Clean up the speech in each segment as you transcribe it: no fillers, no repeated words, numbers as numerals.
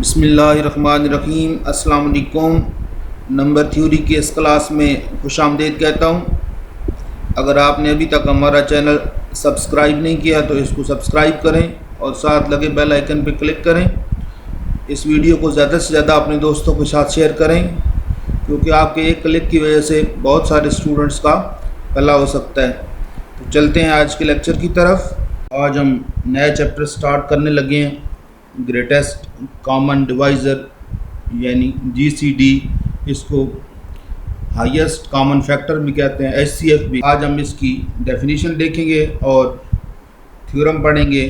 बिस्मिल्लाहिर्रहमानिर्रहीम। अस्सलाम वालेकुम। नंबर थ्योरी की इस क्लास में खुशामदीद कहता हूँ। अगर आपने अभी तक हमारा चैनल सब्सक्राइब नहीं किया तो इसको सब्सक्राइब करें और साथ लगे बेल आइकन पर क्लिक करें। इस वीडियो को ज़्यादा से ज़्यादा अपने दोस्तों के साथ शेयर करें, क्योंकि आपके एक क्लिक की वजह से बहुत सारे स्टूडेंट्स का भला हो सकता है। तो चलते हैं आज के लेक्चर की तरफ। आज हम नया चैप्टर स्टार्ट करने लगे हैं, ग्रेटेस्ट कॉमन डिवाइज़र यानी जीसीडी। इसको हाईएस्ट कॉमन फैक्टर भी कहते हैं, एचसीएफ भी। आज हम इसकी डेफिनेशन देखेंगे और थ्योरम पढ़ेंगे।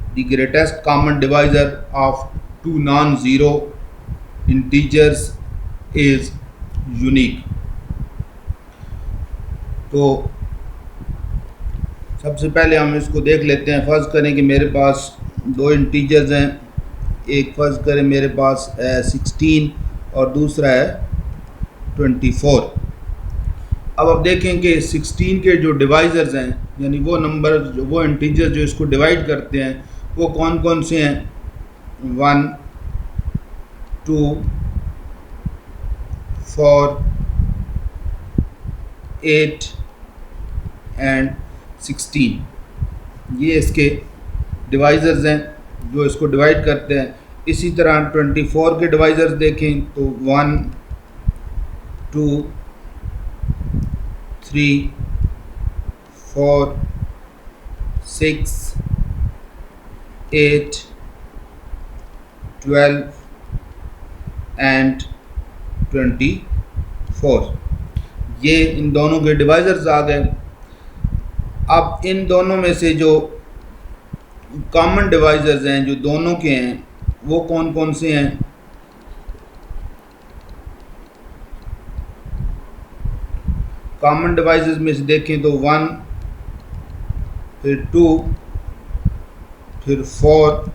The greatest common divisor of two non zero integers is unique. तो सबसे पहले हम इसको देख लेते हैं। फ़र्ज़ करें कि मेरे पास दो इंटीजर्स हैं। एक फ़र्ज़ करें मेरे पास है 16 और दूसरा है 24। अब देखें कि 16 के जो डिवाइज़र्स हैं, यानी वो नंबर जो वो इंटीजर जो इसको डिवाइड करते हैं, वो कौन कौन से हैं। 1, 2, 4, 8 एंड 16। ये इसके डिवाइज़र्स हैं जो इसको डिवाइड करते हैं। इसी तरह 24 के डिवाइज़र्स देखें तो 1, 2, 3, 4, 6, 8, 12 एंड 24। ये इन दोनों के डिवाइज़र्स आ गए। अब इन दोनों में से जो कॉमन डिवाइज़र्स हैं जो दोनों के हैं, वो कौन कौन से हैं। कॉमन डिवाइज़र्स में से देखें तो 1, फिर 2, फिर 4,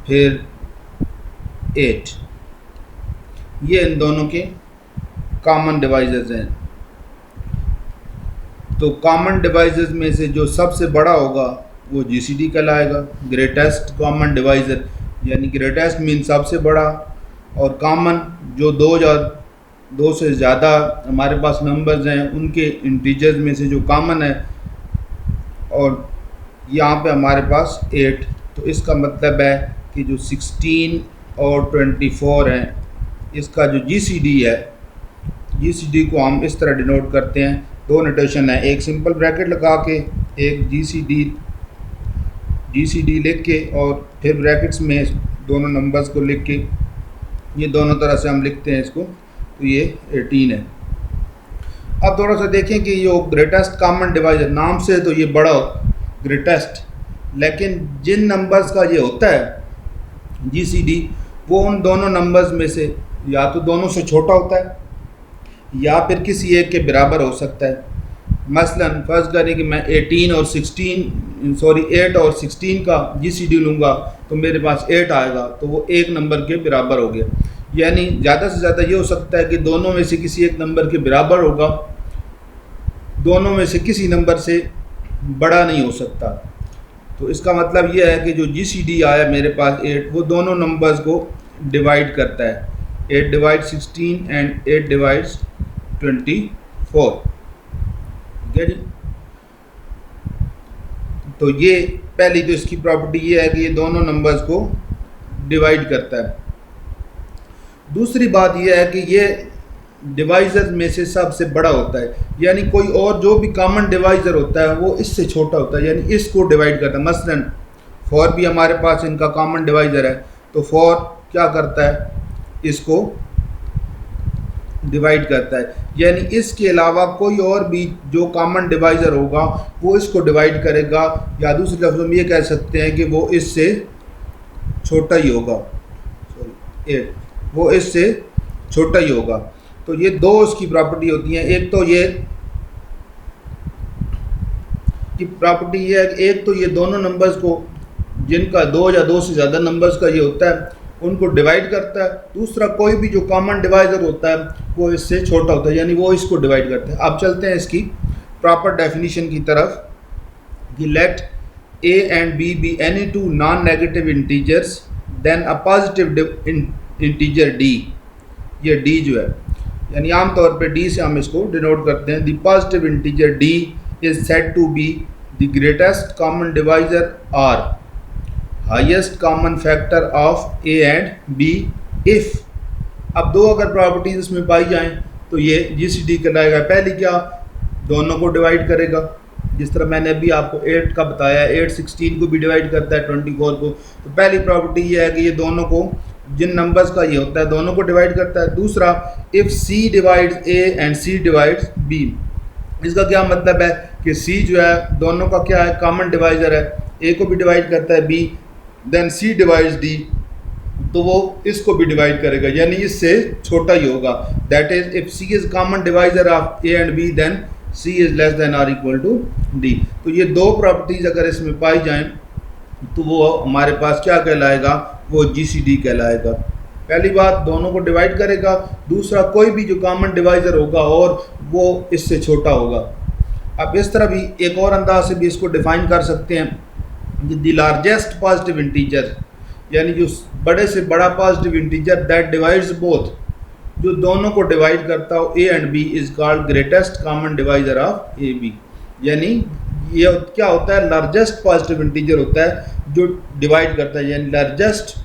फिर 8। ये इन दोनों के कॉमन डिवाइज़र्स हैं। तो कॉमन डिवाइज़र्स में से जो सबसे बड़ा होगा वो जीसीडी कहलाएगा, ग्रेटेस्ट कॉमन डिवाइज़र। यानी ग्रेटेस्ट मीन सबसे बड़ा, और कॉमन जो दो से ज़्यादा हमारे पास नंबर्स हैं उनके इंटीजर्स में से जो कॉमन है। और यहाँ पे हमारे पास 8। तो इसका मतलब है कि जो 16 और 24 हैं, इसका जो जीसीडी है, जीसीडी को हम इस तरह डिनोट करते हैं। दो नोटेशन है, एक सिंपल ब्रैकेट लगा के, एक जीसीडी लिख के और फिर ब्रैकेट्स में दोनों नंबर्स को लिख के, ये दोनों तरह से हम लिखते हैं इसको। तो ये 18 है। अब थोड़ा सा देखें कि ये ग्रेटेस्ट कॉमन डिवाइज़र नाम से तो ये बड़ा ग्रेटेस्ट, लेकिन जिन नंबर्स का ये होता है जीसीडी, वो उन दोनों नंबर्स में से या तो दोनों से छोटा होता है या फिर किसी एक के बराबर हो सकता है। मसलन फ़र्ज़ करें कि मैं 8 और 16 का जीसीडी लूँगा तो मेरे पास 8 आएगा, तो वो एक नंबर के बराबर हो गया। यानी ज़्यादा से ज़्यादा ये हो सकता है कि दोनों में से किसी एक नंबर के बराबर होगा, दोनों में से किसी नंबर से बड़ा नहीं हो सकता। तो इसका मतलब ये है कि जो जीसीडी आया मेरे पास 8, वो दोनों नंबर्स को डिवाइड करता है। 8 डिवाइड 16 एंड 8 डिवाइड्स 24। ठीक है जी। तो ये पहली तो इसकी प्रॉपर्टी ये है कि ये दोनों नंबर्स को डिवाइड करता है। दूसरी बात ये है कि ये डिवाइज़र में से सबसे बड़ा होता है, यानी कोई और जो भी कॉमन डिवाइज़र होता है वो इससे छोटा होता है, यानी इसको डिवाइड करता है। मसलन 4 भी हमारे पास इनका कॉमन डिवाइज़र है, तो 4 क्या करता है, इसको डिवाइड करता है। यानी इसके अलावा कोई और भी जो कॉमन डिवाइज़र होगा वो इसको डिवाइड करेगा, या दूसरे लफ्ज़ों में ये कह सकते हैं कि वो इससे छोटा ही होगा। 8 वो इससे छोटा ही होगा। तो ये दो इसकी प्रॉपर्टी होती हैं। एक तो ये की प्रॉपर्टी ये है कि एक तो ये दोनों नंबर्स को जिनका 2 या 2 से ज़्यादा नंबर्स का ये होता है उनको डिवाइड करता है। दूसरा कोई भी जो कॉमन डिवाइज़र होता है वो इससे छोटा होता है, यानी वो इसको डिवाइड करता है। अब चलते हैं इसकी प्रॉपर डेफिनेशन की तरफ कि let A and B be any two non-negative integers then a positive integer D, ये डी जो है यानी आमतौर पे डी से हम इसको डिनोट करते हैं। The positive integer d is said to be the greatest common divisor और highest common factor of A and b if. अब दो अगर प्रॉपर्टीज इसमें पाई जाएं तो ये जीसीडी कहलाएगा। पहली क्या, दोनों को डिवाइड करेगा, जिस तरह मैंने अभी आपको 8 का बताया, 8 16 को भी डिवाइड करता है 24 को। तो पहली प्रॉपर्टी ये है कि ये दोनों को, जिन नंबर्स का ये होता है दोनों को डिवाइड करता है। दूसरा, if C divides A and C divides B, इसका क्या मतलब है कि सी जो है दोनों का क्या है, कॉमन डिवाइजर है, ए को भी डिवाइड करता है बी, देन सी डिवाइड्स डी, तो वो इसको भी डिवाइड करेगा, यानी इससे छोटा ही होगा। That is if C is common divisor of A and B then C is less than और इक्वल टू डी। तो ये दो प्रॉपर्टीज अगर इसमें पाई जाएं तो वो हमारे पास क्या कहलाएगा, वो जीसीडी कहलाएगा। पहली बात, दोनों को डिवाइड करेगा। दूसरा, कोई भी जो कॉमन डिवाइजर होगा और वो इससे छोटा होगा। अब इस तरह भी एक और अंदाज से भी इसको डिफाइन कर सकते हैं कि द लार्जेस्ट पॉजिटिव इंटीजर, यानी जो बड़े से बड़ा positive integer that divides both, जो दोनों को डिवाइड करता हो A and B, is called greatest common divisor of A B. यानी ये क्या होता है, लार्जेस्ट पॉजिटिव इंटीजर होता है जो डिवाइड करता है, यानी लार्जेस्ट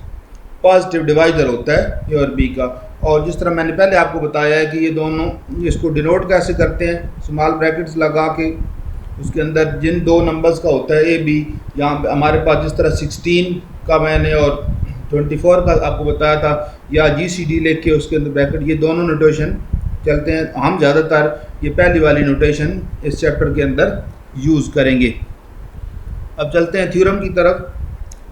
पॉजिटिव डिवाइजर होता है ए और बी का। और जिस तरह मैंने पहले आपको बताया है कि ये दोनों, इसको डिनोट कैसे करते हैं, स्मॉल ब्रैकेट्स लगा के उसके अंदर जिन दो नंबर्स का होता है ए बी, यहाँ पे हमारे पास जिस तरह 16 का मैंने और 24 का आपको बताया था, या जीसीडी लेके उसके अंदर ब्रैकेट, ये दोनों नोटेशन चलते हैं। हम ज़्यादातर ये पहली वाली नोटेशन इस चैप्टर के अंदर यूज़ करेंगे। अब चलते हैं थ्योरम की तरफ।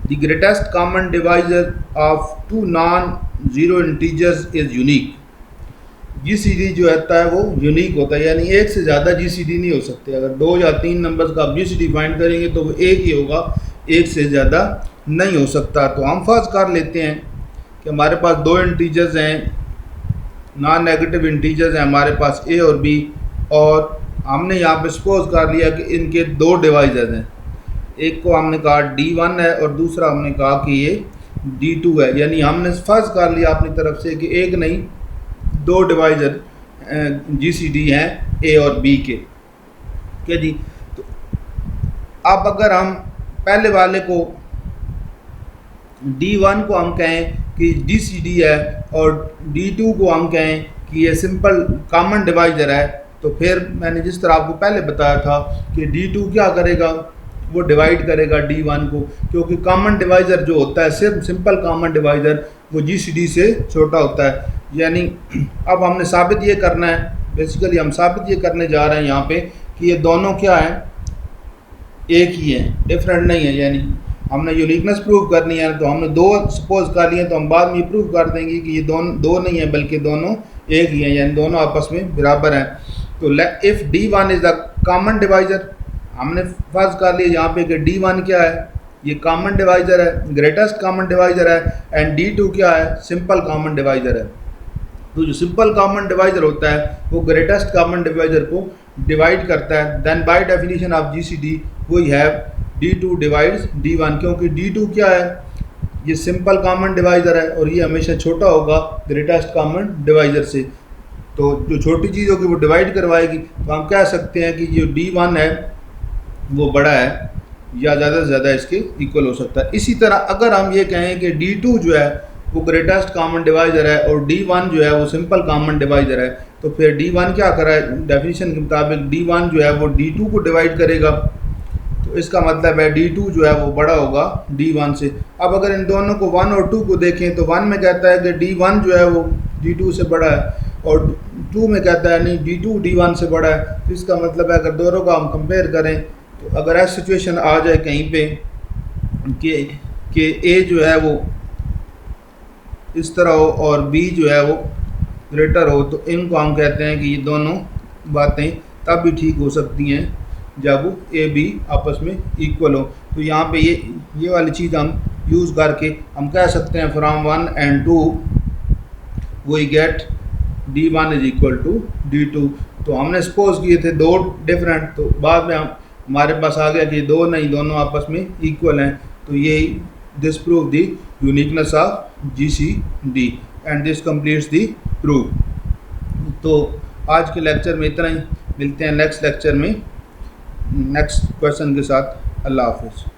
The greatest common divisor of two non zero integers is unique. GCD जो होता है वो यूनिक होता है, यानी एक से ज़्यादा जीसीडी नहीं हो सकते। अगर 2 या 3 नंबर्स का आप जीसीडी फाइंड करेंगे तो वो एक ही होगा, एक से ज़्यादा नहीं हो सकता। तो हम फर्ज कर लेते हैं कि हमारे पास दो इंटीजर्स हैं, नॉन नेगेटिव इंटीजर्स हैं हमारे पास ए और बी, और हमने यहाँ पे सपोज कर लिया कि इनके दो डिवाइजर्स हैं। एक को हमने कहा D1 है और दूसरा हमने कहा कि ये D2 है। यानी हमने फर्ज कर लिया अपनी तरफ से कि एक नहीं, दो डिवाइजर जीसीडी हैं ए और बी के। क्या जी, तो अब अगर हम पहले वाले को D1 को हम कहें कि जीसीडी है और D2 को हम कहें कि ये सिंपल कॉमन डिवाइजर है, तो फिर मैंने जिस तरह आपको पहले बताया था कि D2 क्या करेगा, वो डिवाइड करेगा D1 को, क्योंकि कॉमन डिवाइज़र जो होता है, सिर्फ सिंपल कॉमन डिवाइज़र, वो जीसीडी से छोटा होता है। यानी अब हमने साबित ये करना है, बेसिकली हम साबित ये करने जा रहे हैं यहाँ पे कि ये दोनों क्या हैं, एक ही हैं, डिफरेंट नहीं है। यानी हमने यूनिकनेस प्रूव करनी है, तो हमने दो सपोज कर लिए, तो हम बाद में प्रूव कर देंगे कि ये दो नहीं है बल्कि दोनों एक ही हैं, यानी दोनों आपस में बराबर हैं। तो if D1 is the common divisor, हमने फर्ज कर लिया यहाँ पे कि D1 क्या है, ये कॉमन डिवाइज़र है, ग्रेटेस्ट कॉमन डिवाइज़र है, एंड D2 क्या है, सिंपल कॉमन डिवाइज़र है। तो जो सिंपल कॉमन डिवाइज़र होता है वो ग्रेटेस्ट कॉमन डिवाइज़र को डिवाइड करता है। Then by definition of GCD we have D2 divides D1, क्योंकि D2 क्या है, ये सिंपल कॉमन डिवाइज़र है और ये हमेशा छोटा होगा ग्रेटेस्ट कॉमन डिवाइज़र से। तो जो छोटी चीज़ होगी वो डिवाइड करवाएगी, तो हम कह सकते हैं कि जो D1 है वो बड़ा है या ज़्यादा से ज़्यादा इसके इक्वल हो सकता है। इसी तरह अगर हम ये कहें कि D2 जो है वो ग्रेटेस्ट कॉमन डिवाइज़र है और D1 जो है वो सिंपल कॉमन डिवाइज़र है, तो फिर D1 क्या करा है, डेफिनेशन के मुताबिक D1 जो है वो D2 को डिवाइड करेगा। तो इसका मतलब है D2 जो है वो बड़ा होगा D1 से। अब अगर इन दोनों को 1 और 2 को देखें तो 1 में कहता है कि D1 जो है वो D2 से बड़ा है, और 2 में कहता है नहीं D2 D1 से बड़ा है। तो इसका मतलब है अगर दोनों का हम कंपेयर करें, तो अगर ऐसी सिचुएशन आ जाए कहीं पे कि A जो है वो इस तरह हो और B जो है वो ग्रेटर हो, तो इनको हम कहते हैं कि ये दोनों बातें तब भी ठीक हो सकती हैं जब वो A B आपस में इक्वल हो। तो यहाँ पे ये वाली चीज़ हम यूज़ करके हम कह सकते हैं from 1 and 2 we get D1 is equal to D2। तो हमने सपोज किए थे दो डिफरेंट, तो बाद में हमारे पास आ गया कि दो नहीं, दोनों आपस में इक्वल हैं। तो यही this prove the uniqueness of GCD and this completes the proof. तो आज के लेक्चर में इतना ही, मिलते हैं नेक्स्ट लेक्चर में नेक्स्ट क्वेश्चन के साथ। अल्लाह हाफिज़।